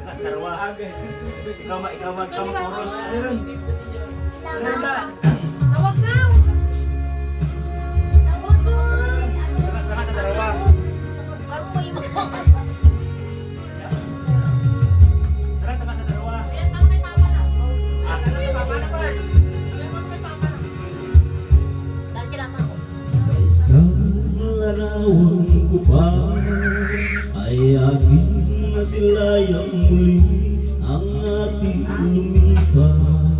Dalawa. Ikaw mag-chorus. Ayun. Ayun ba? Tawag na! Tawag ko! Tara ka dalawa. Karupoy mo. Tara ka dalawa. Ayan, tawag kay Papa na. Tara kay Papa na ba? Tawag kay Papa na. Dahil kailangan ko. Sa isang larawan ko pa ay aking nasilayang muli ang ating lumipas.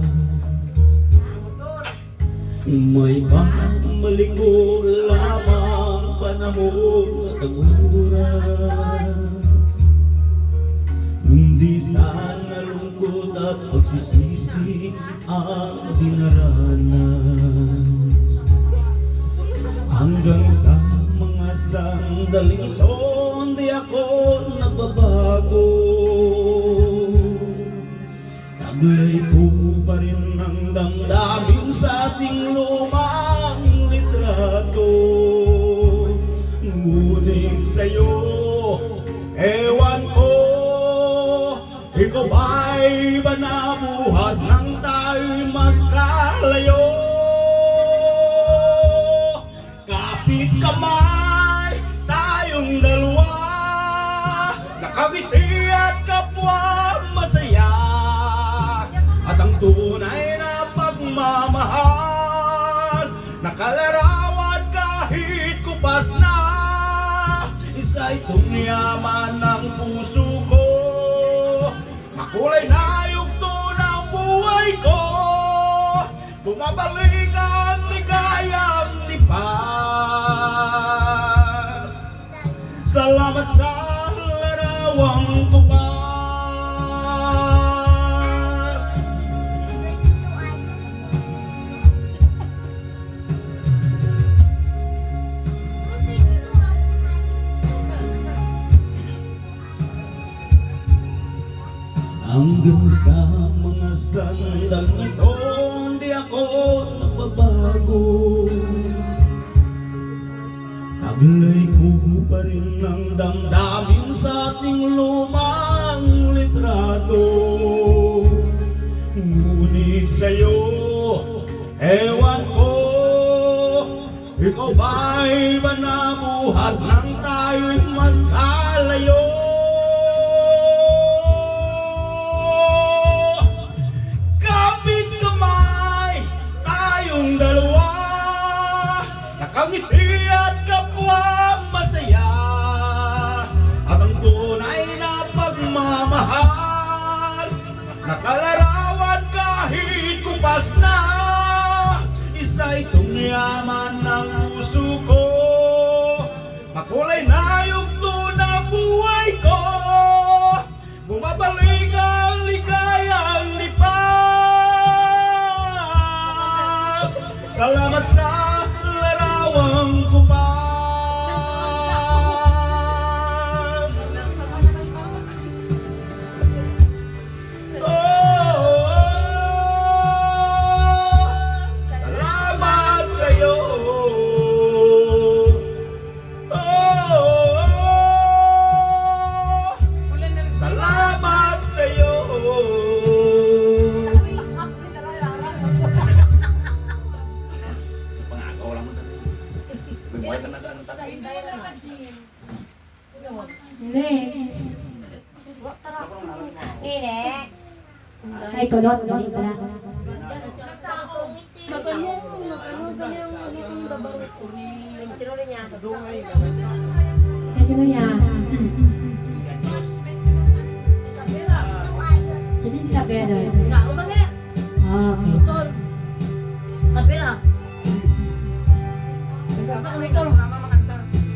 May pamalik ko lamang panahon at ang oras. Hindi sana lungkot at pagsisisi ang dinaranas. Hanggang sa mga sandaling ito, hindi ako nagbabago. Taglay ko pa rin ang damdamin sa ating lumang litrato. Ngunit sa'yo, ewan ko, ikaw ba'y ba nabuhat nang tayo'y magkalayo? Kapit kamay, tayong dalawa, nakabiti at kapwa masaya. At ang tunay na pagmamahal, nakalarawan kahit kupas na. Isa itong yaman ng puso ko, makulay na yugto ng buhay ko. Bumabalik ang ligayang lipas. Salamat sa larawang kupas. Hanggang sa mga sandaling ito, hindi ako nagbabago. Taglay ko pa rin ang damdamin sa ating lumang litrato. Ngunit sa'yo, ewan ko, ikaw ba'y ba nabuhat nang tayo'y magkalayo? Kapit kamay, tayong dalawa, nakangiti at kapwa masaya. At ang tunay na pagmamahal, nakalarawan kahit kupas na. Isa itong yaman ng puso ko, makulay na yugto na buhay ko. Bumabalik ang ligayang lipas. Salamat sa larawang kupas. Salamat sa'yo. Salamat sa'yo. Pangagaw lang mo tayo. Bumuhay ka na ano tayo. Next. Nene. Ay, kulot. Dali pala. Sino rin niya? Ay, sino niya? Sino si Kapera? Huwag ka nga. Ah, okay. Tol. Kapira.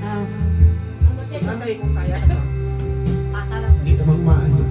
Ah, Nanday kung kaya Pasa lang. Hindi naman maano.